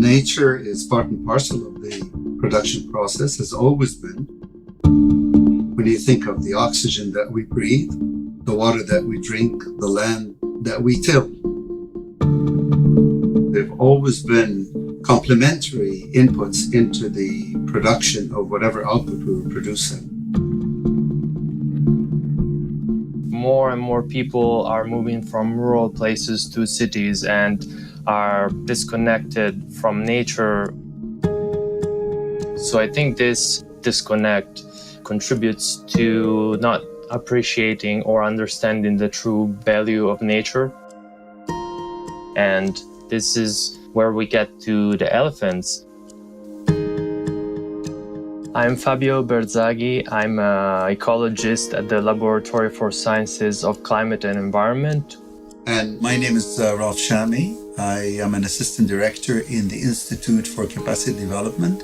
Nature is part and parcel of the production process, has always been. When you think of the oxygen that we breathe, the water that we drink, the land that we till, they've always been complementary inputs into the production of whatever output we were producing. More and more people are moving from rural places to cities and are disconnected from nature. So I think this disconnect contributes to not appreciating or understanding the true value of nature. And this is where we get to the elephants. I'm Fabio Berzaghi. I'm an ecologist at the Laboratory for Sciences of Climate and Environment. And my name is Ralph Chami. I am an assistant director in the Institute for Capacity Development.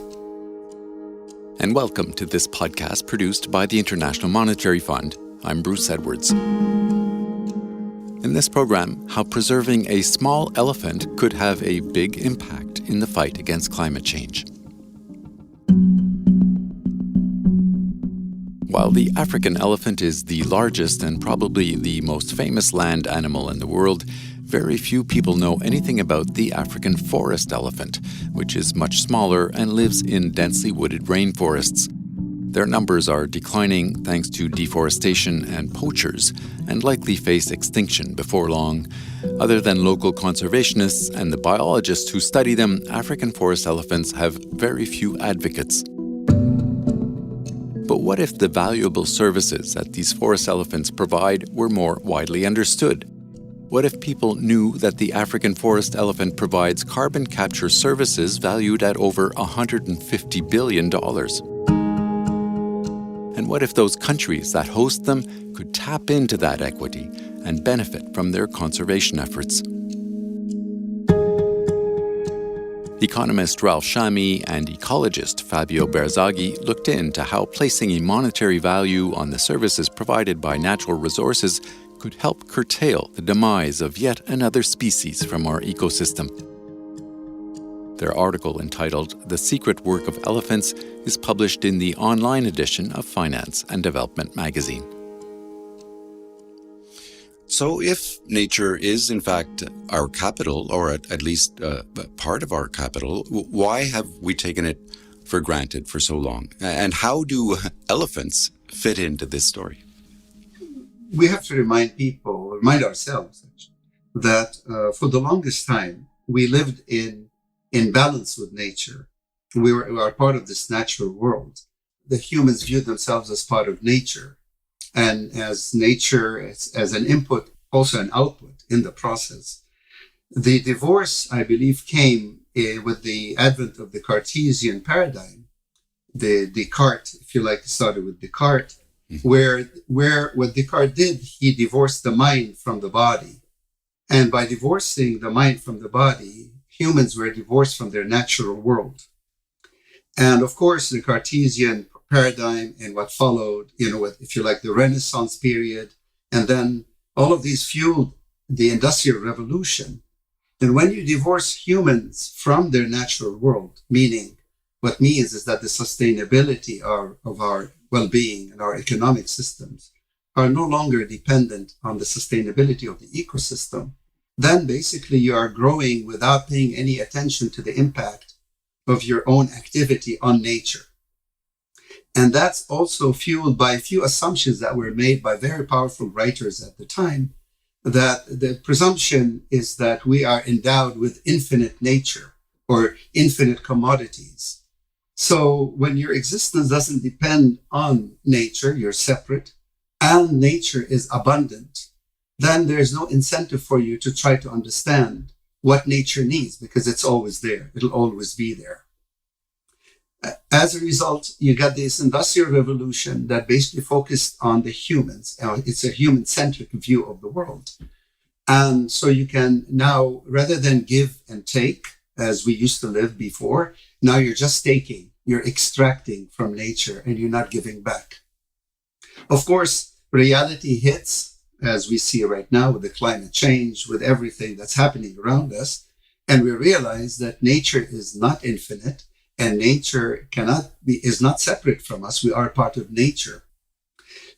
And welcome to this podcast produced by the International Monetary Fund. I'm Bruce Edwards. In this program, how preserving a small elephant could have a big impact in the fight against climate change. While the African elephant is the largest and probably the most famous land animal in the world, very few people know anything about the African forest elephant, which is much smaller and lives in densely wooded rainforests. Their numbers are declining thanks to deforestation and poachers, and likely face extinction before long. Other than local conservationists and the biologists who study them, African forest elephants have very few advocates. But what if the valuable services that these forest elephants provide were more widely understood? What if people knew that the African forest elephant provides carbon capture services valued at over $150 billion? And what if those countries that host them could tap into that equity and benefit from their conservation efforts? Economist Ralph Chami and ecologist Fabio Berzaghi looked into how placing a monetary value on the services provided by natural resources could help curtail the demise of yet another species from our ecosystem. Their article, entitled "The Secret Work of Elephants," is published in the online edition of Finance and Development magazine. So if nature is, in fact, our capital, or at least part of our capital, why have we taken it for granted for so long? And how do elephants fit into this story? We have to remind ourselves, actually, that for the longest time, we lived in balance with nature. We are part of this natural world. The humans viewed themselves as part of nature, and as nature, as an input, also an output in the process. The divorce, I believe, came with the advent of the Cartesian paradigm. The Descartes, if you like, started with Descartes, where what Descartes did, he divorced the mind from the body. And by divorcing the mind from the body, humans were divorced from their natural world. And of course, the Cartesian paradigm and what followed, if you like, the Renaissance period, and then all of these fueled the Industrial Revolution. And when you divorce humans from their natural world, what means is that the sustainability of our well-being and our economic systems are no longer dependent on the sustainability of the ecosystem, then basically you are growing without paying any attention to the impact of your own activity on nature. And that's also fueled by a few assumptions that were made by very powerful writers at the time, that the presumption is that we are endowed with infinite nature or infinite commodities. So when your existence doesn't depend on nature, you're separate, and nature is abundant, then there's no incentive for you to try to understand what nature needs, because it's always there. It'll always be there. As a result, you got this Industrial Revolution that basically focused on the humans. It's a human-centric view of the world. And so you can now, rather than give and take, as we used to live before, now you're just taking, you're extracting from nature, and you're not giving back. Of course, reality hits, as we see right now with the climate change, with everything that's happening around us. And we realize that nature is not infinite, and nature is not separate from us. We are part of nature.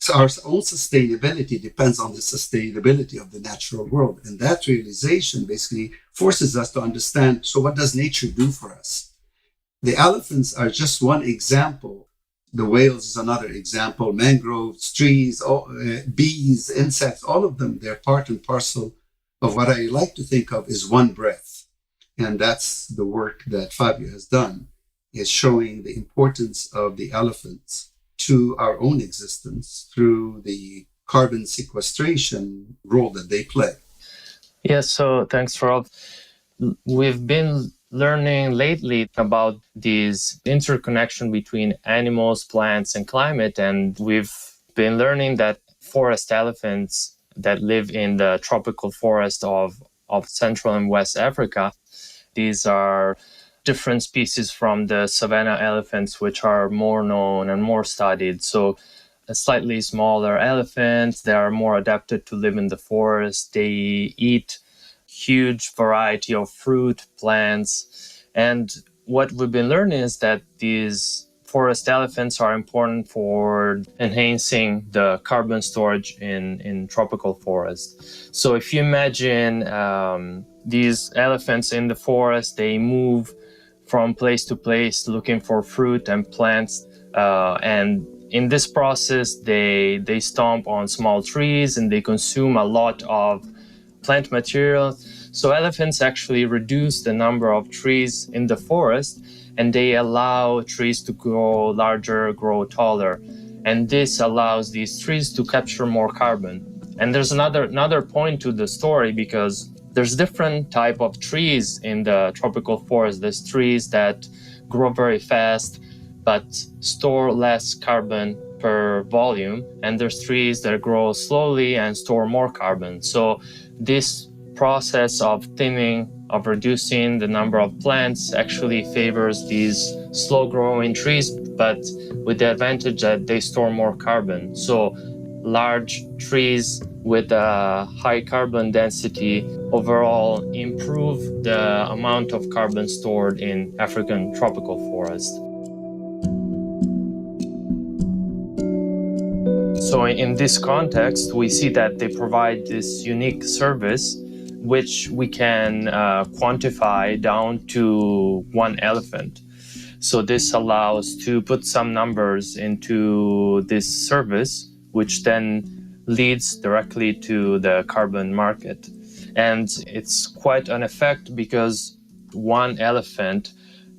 So our own sustainability depends on the sustainability of the natural world. And that realization basically forces us to understand, so what does nature do for us? The elephants are just one example. The whales is another example. Mangroves, trees, bees, insects, all of them, they're part and parcel of what I like to think of as one breath. And that's the work that Fabio has done, is showing the importance of the elephants to our own existence through the carbon sequestration role that they play. Yeah, so thanks, Rob. We've been learning lately about this interconnection between animals, plants, and climate, and we've been learning that forest elephants that live in the tropical forest of Central and West Africa, these are different species from the savanna elephants, which are more known and more studied. So a slightly smaller elephants, they are more adapted to live in the forest. They eat huge variety of fruit, plants. And what we've been learning is that these forest elephants are important for enhancing the carbon storage in tropical forests. So if you imagine these elephants in the forest, they move from place to place looking for fruit and plants. And in this process, they stomp on small trees and they consume a lot of plant material. So elephants actually reduce the number of trees in the forest, and they allow trees to grow larger, grow taller. And this allows these trees to capture more carbon. And there's another point to the story, because there's different type of trees in the tropical forest. There's trees that grow very fast, but store less carbon per volume. And there's trees that grow slowly and store more carbon. So this process of thinning, of reducing the number of plants actually favors these slow-growing trees, but with the advantage that they store more carbon. So large trees with a high carbon density overall improve the amount of carbon stored in African tropical forest. So in this context, we see that they provide this unique service which we can quantify down to one elephant. So this allows to put some numbers into this service, which then leads directly to the carbon market. And it's quite an effect, because one elephant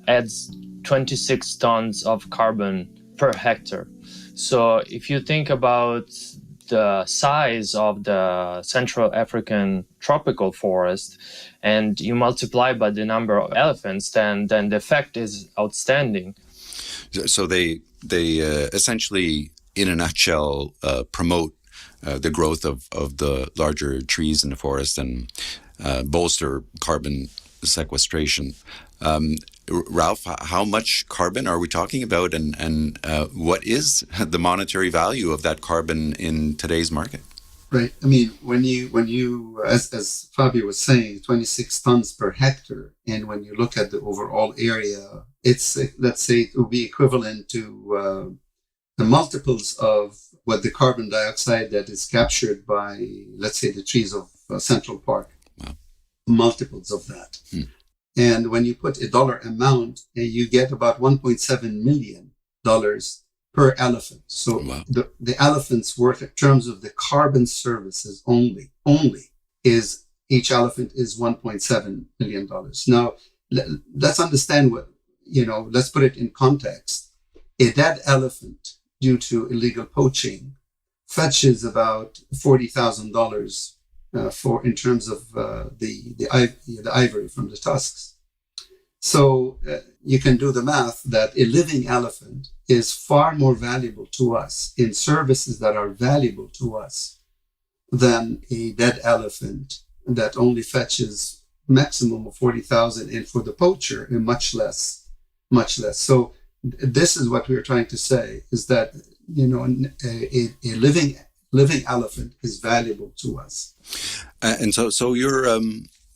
adds 26 tons of carbon per hectare. So if you think about the size of the Central African tropical forest and you multiply by the number of elephants, then the effect is outstanding. So they essentially, in a nutshell, promote the growth of the larger trees in the forest and bolster carbon sequestration. Ralph, how much carbon are we talking about, and what is the monetary value of that carbon in today's market? Right. I mean, when you as Fabio was saying, 26 tons per hectare, and when you look at the overall area, it's, let's say, it would be equivalent to the multiples of what the carbon dioxide that is captured by, let's say, the trees of Central Park. Wow. Multiples of that. And when you put a dollar amount, you get about $1.7 million per elephant. So wow. the elephant's worth in terms of the carbon services only is, each elephant is $1.7 million. Now, let's understand what, let's put it in context. A dead elephant due to illegal poaching fetches about $40,000 in terms of the ivory from the tusks. So you can do the math that a living elephant is far more valuable to us in services that are valuable to us than a dead elephant that only fetches maximum of 40,000, and for the poacher, much less. So this is what we're trying to say, is that a living elephant is valuable to us. And so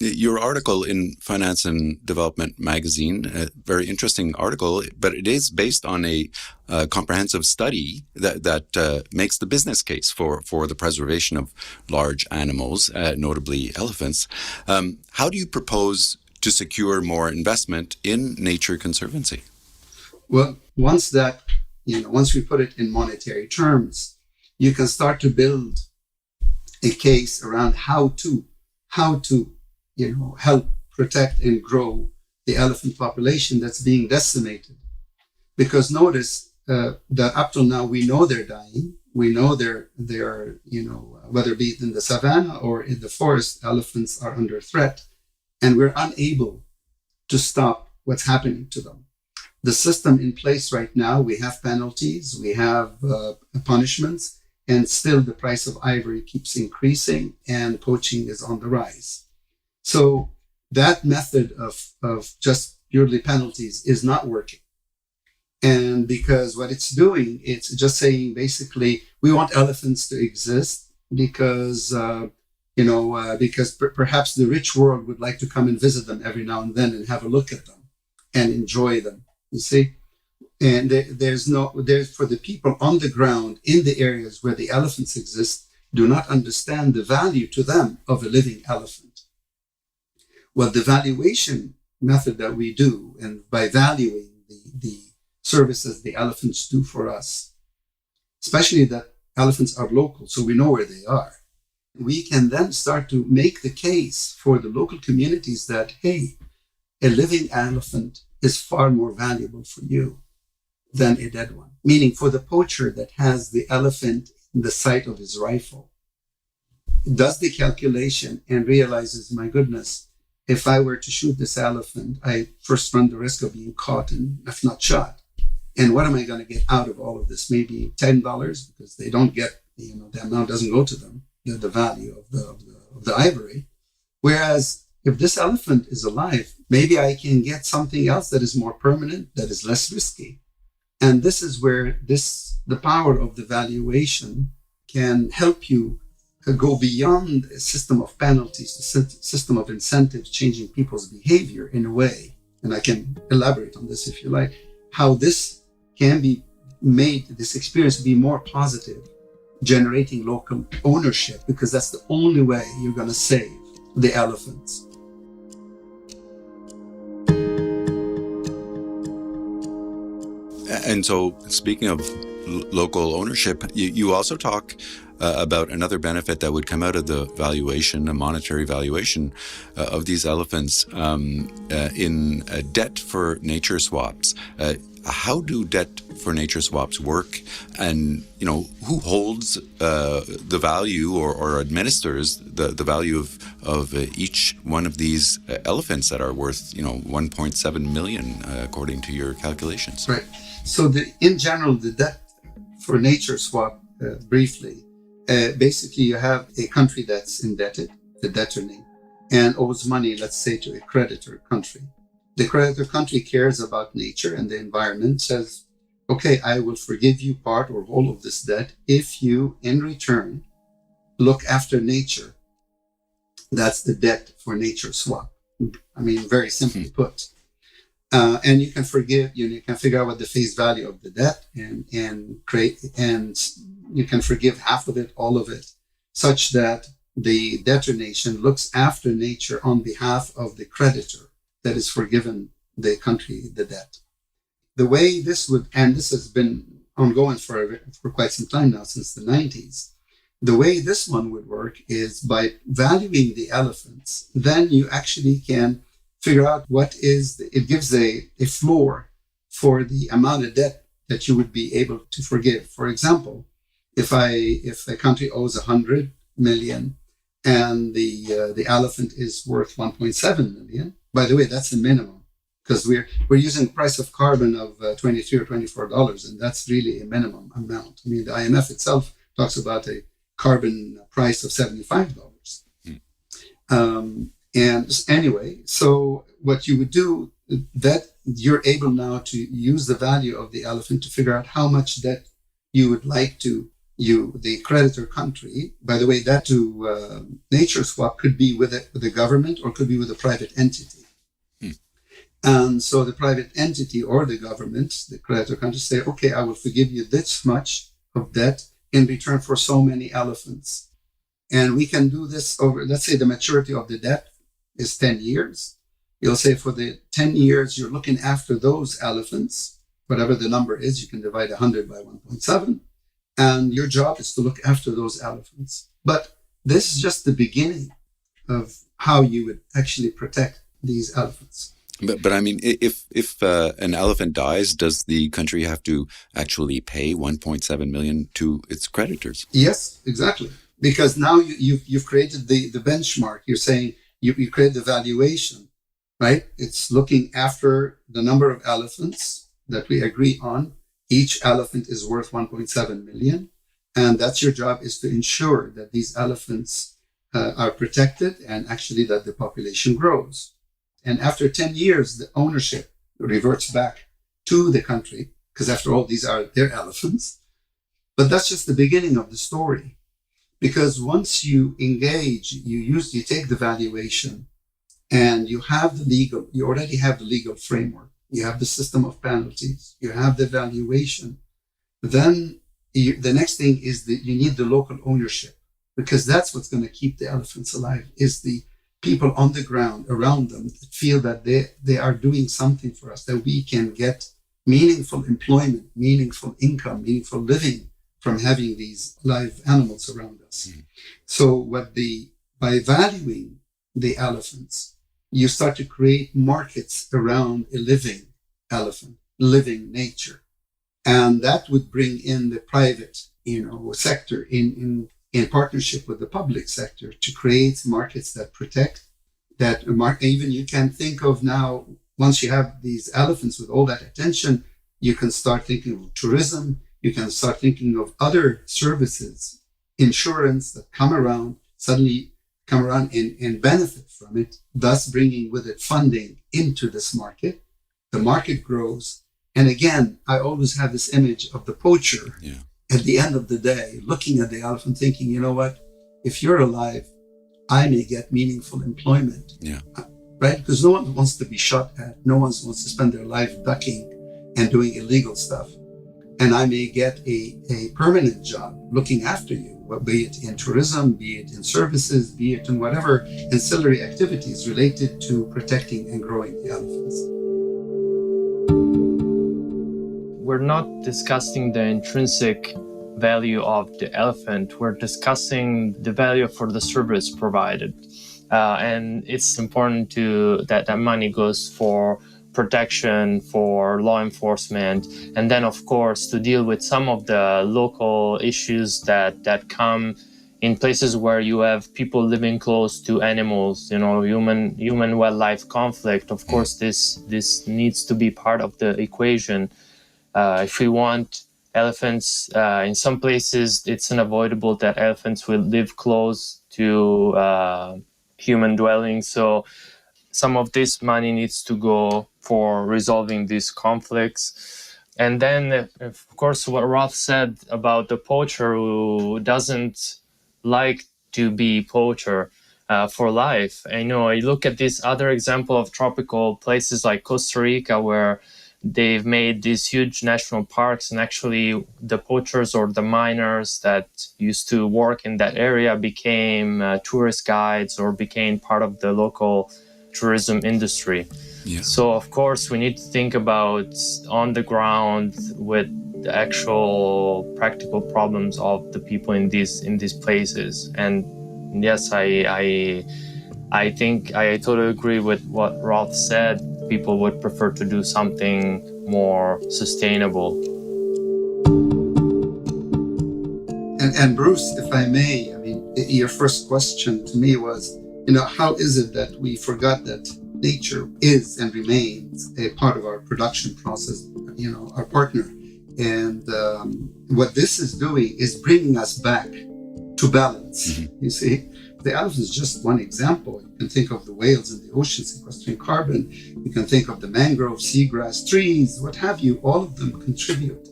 Your article in Finance and Development magazine, a very interesting article, but it is based on a comprehensive study that makes the business case for the preservation of large animals, notably elephants. How do you propose to secure more investment in nature conservancy? Well, once we put it in monetary terms, you can start to build a case around how to help protect and grow the elephant population that's being decimated. Because notice that up till now, we know they're dying. We know they're whether it be in the savannah or in the forest, elephants are under threat, and we're unable to stop what's happening to them. The system in place right now, we have penalties, we have punishments, and still the price of ivory keeps increasing and poaching is on the rise. So that method of just purely penalties is not working. And because what it's doing, it's just saying basically, we want elephants to exist because, perhaps the rich world would like to come and visit them every now and then and have a look at them and enjoy them, you see? And there's for the people on the ground in the areas where the elephants exist, do not understand the value to them of a living elephant. Well, the valuation method that we do, and by valuing the services the elephants do for us, especially that elephants are local, so we know where they are, we can then start to make the case for the local communities that, hey, a living elephant is far more valuable for you than a dead one. Meaning for the poacher that has the elephant in the sight of his rifle, does the calculation and realizes, my goodness, if I were to shoot this elephant, I first run the risk of being caught and if not shot. And what am I going to get out of all of this? Maybe $10, because they don't get, the amount doesn't go to them, the value of the ivory. Whereas if this elephant is alive, maybe I can get something else that is more permanent, that is less risky. And this is where the power of the valuation can help you go beyond a system of penalties, a system of incentives, changing people's behavior in a way. And I can elaborate on this if you like, how this can be made, this experience be more positive, generating local ownership, because that's the only way you're going to save the elephants. And so, speaking of local ownership, you also talk about another benefit that would come out of the valuation, a monetary valuation of these elephants in debt for nature swaps. How do debt for nature swaps work? And, who holds the value or administers the value of each one of these elephants that are worth, 1.7 million, according to your calculations? Right. So in general, the debt for nature swap, briefly, basically you have a country that's indebted, the debtor name, and owes money, let's say, to a creditor country. The creditor country cares about nature and the environment, says, okay, I will forgive you part or whole of this debt if you, in return, look after nature. That's the debt for nature swap. I mean, very simply put. And you can forgive, you can figure out what the face value of the debt and you can forgive half of it, all of it, such that the debtor nation looks after nature on behalf of the creditor that is forgiven the country the debt. The way this would, and this has been ongoing for quite some time now, since the 90s, the way this one would work is by valuing the elephants, then you actually can figure out it gives a floor for the amount of debt that you would be able to forgive. For example, if a country owes 100 million and the elephant is worth 1.7 million, by the way, that's the minimum, because we're using the price of carbon of $23 or $24, and that's really a minimum amount. I mean, the IMF itself talks about a carbon price of $75. And anyway, so what you would do, that you're able now to use the value of the elephant to figure out how much debt you would like to, the creditor country, by the way, that to nature swap could be with the government or could be with a private entity. And so the private entity or the government, the creditor country, say, okay, I will forgive you this much of debt in return for so many elephants. And we can do this over, let's say the maturity of the debt is 10 years. You'll say for the 10 years, you're looking after those elephants, whatever the number is, you can divide 100 by 1.7. And your job is to look after those elephants. But this is just the beginning of how you would actually protect these elephants. But I mean, if an elephant dies, does the country have to actually pay 1.7 million to its creditors? Yes, exactly. Because now you've created the benchmark. You're saying you create the valuation, right? It's looking after the number of elephants that we agree on. Each elephant is worth 1.7 million. And that's your job, is to ensure that these elephants are protected and actually that the population grows. And after 10 years, the ownership reverts back to the country, because after all, these are their elephants. But that's just the beginning of the story. Because once you engage, you take the valuation and you already have the legal framework. You have the system of penalties. You have the valuation. Then the next thing is that you need the local ownership, because that's what's going to keep the elephants alive, is the people on the ground around them that feel that they are doing something for us, that we can get meaningful employment, meaningful income, meaningful living from having these live animals around us. Mm-hmm. So by valuing the elephants, you start to create markets around a living elephant, living nature. And that would bring in the private, sector in partnership with the public sector to create markets that protect that. Even you can think of now, once you have these elephants with all that attention, you can start thinking of tourism. You can start thinking of other services, insurance that suddenly come around and benefit from it, thus bringing with it funding into this market. The market grows. And again, I always have this image of the poacher. Yeah. At the end of the day, looking at the elephant, thinking, you know what, if you're alive, I may get meaningful employment. Yeah. Right? Because no one wants to be shot at. No one wants to spend their life ducking and doing illegal stuff. And I may get a permanent job looking after you, be it in tourism, be it in services, be it in whatever ancillary activities related to protecting and growing the elephants. We're not discussing the intrinsic value of the elephant. We're discussing the value for the service provided. And it's important that money goes for protection, for law enforcement, and then, of course, to deal with some of the local issues that come in places where you have people living close to animals, human wildlife conflict. Of course, this needs to be part of the equation. If we want elephants, in some places, it's unavoidable that elephants will live close to human dwellings. So some of this money needs to go for resolving these conflicts. And then, of course, what Ralph said about the poacher who doesn't like to be poacher for life. I look at this other example of tropical places like Costa Rica, where they've made these huge national parks, and actually the poachers or the miners that used to work in that area became tourist guides or became part of the local tourism industry. Yeah. So, of course, we need to think about on the ground with the actual practical problems of the people in these places. And yes, I think I totally agree with what Ralph said. People would prefer to do something more sustainable. And Bruce, if I may, your first question to me was, how is it that we forgot that nature is and remains a part of our production process, our partner? And what this is doing is bringing us back to balance. Mm-hmm. You see, the elephant is just one example. You can think of the whales in the ocean sequestering carbon. You can think of the mangrove, seagrass, trees, what have you. All of them contribute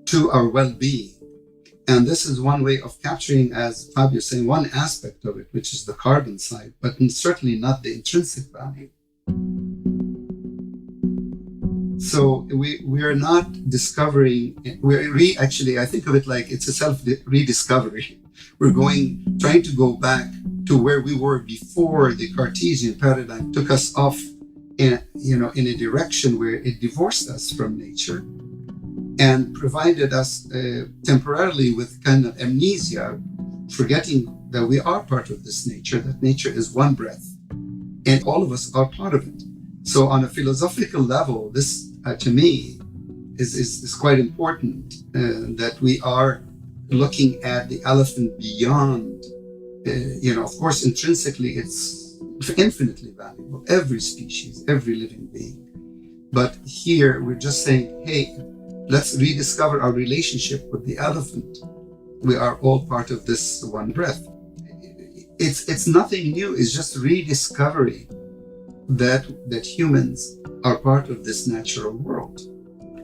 to our well-being. And this is one way of capturing, as Fabio is saying, one aspect of it, which is the carbon side, but certainly not the intrinsic value. So we are not discovering, actually, I think of it like it's a self-rediscovery. We're trying to go back to where we were before the Cartesian paradigm took us off in a direction where it divorced us from nature and provided us temporarily with kind of amnesia, forgetting that we are part of this nature, that nature is one breath, and all of us are part of it. So on a philosophical level, this, to me, is quite important, that we are looking at the elephant beyond, of course, intrinsically, it's infinitely valuable, every species, every living being. But here, we're just saying, hey, let's rediscover our relationship with the elephant. We are all part of this one breath. It's nothing new. It's just rediscovery that humans are part of this natural world.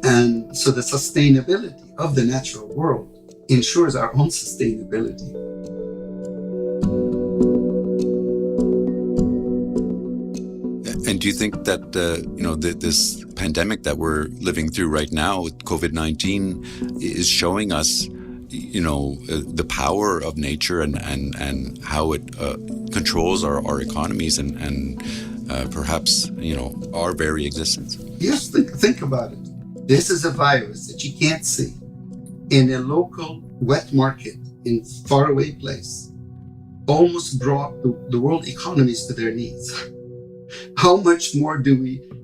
And so the sustainability of the natural world ensures our own sustainability. And do you think that this pandemic that we're living through right now with COVID-19 is showing us, the power of nature and how it controls our economies and perhaps our very existence? Yes, think about it. This is a virus that you can't see in a local wet market in faraway place, almost brought the world economies to their knees. How much more do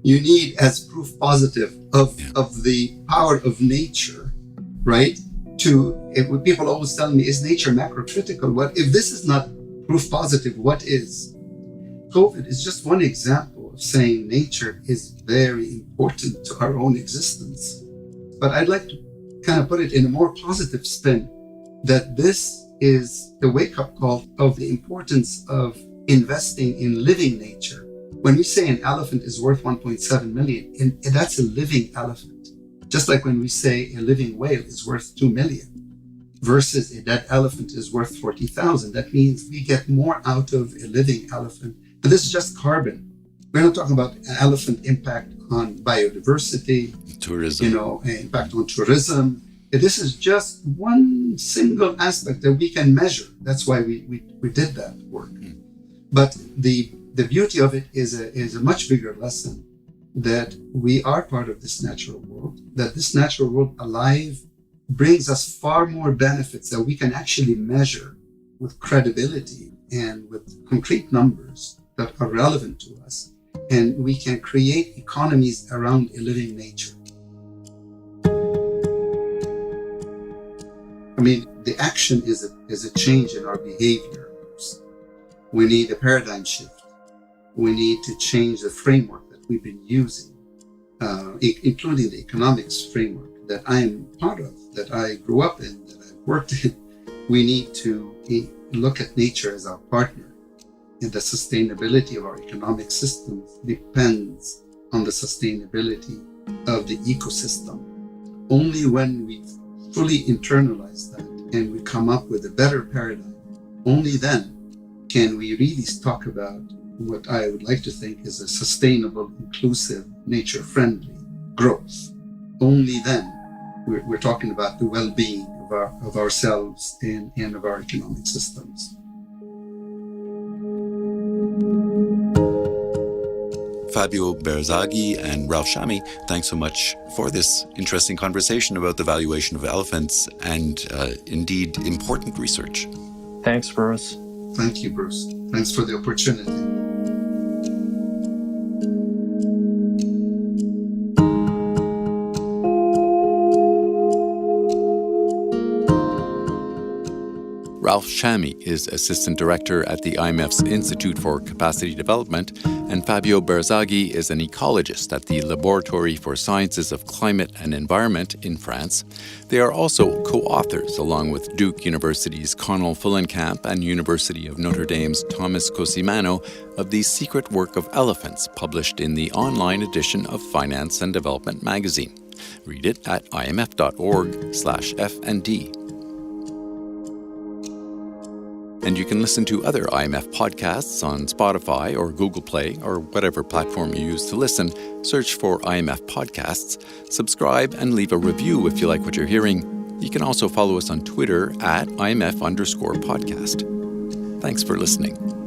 you need as proof positive of the power of nature, right? If people always tell me, is nature macrocritical? What if this is not proof positive? What is? COVID is just one example of saying nature is very important to our own existence. But I'd like to kind of put it in a more positive spin, that this is a wake-up call of the importance of investing in living nature. When we say an elephant is worth 1.7 million, and that's a living elephant. Just like when we say a living whale is worth 2 million versus a dead elephant is worth 40,000. That means we get more out of a living elephant. And this is just carbon. We're not talking about an elephant impact on biodiversity, tourism, impact on tourism. This is just one single aspect that we can measure. That's why we did that work. But the beauty of it is a much bigger lesson, that we are part of this natural world, that this natural world alive brings us far more benefits that we can actually measure with credibility and with concrete numbers that are relevant to us. And we can create economies around a living nature. I mean, the action is a change in our behavior. We need a paradigm shift. We need to change the framework that we've been using, including the economics framework that I am part of, that I grew up in, that I've worked in. We need to look at nature as our partner. And the sustainability of our economic systems depends on the sustainability of the ecosystem. Only when we fully internalize that and we come up with a better paradigm, only then can we really talk about what I would like to think is a sustainable, inclusive, nature-friendly growth. Only then we're talking about the well-being of ourselves and of our economic systems. Fabio Berzaghi and Ralph Chami, thanks so much for this interesting conversation about the valuation of elephants and indeed important research. Thanks, Bruce. Thank you, Bruce. Thanks for the opportunity. Ralph Chami is Assistant Director at the IMF's Institute for Capacity Development, and Fabio Berzaghi is an ecologist at the Laboratory for Sciences of Climate and Environment in France. They are also co-authors, along with Duke University's Connell Fullenkamp and University of Notre Dame's Thomas Cosimano, of The Secret Work of Elephants, published in the online edition of Finance and Development magazine. Read it at imf.org/F&D. And you can listen to other IMF podcasts on Spotify or Google Play or whatever platform you use to listen. Search for IMF Podcasts, subscribe, and leave a review if you like what you're hearing. You can also follow us on Twitter at IMF_podcast. Thanks for listening.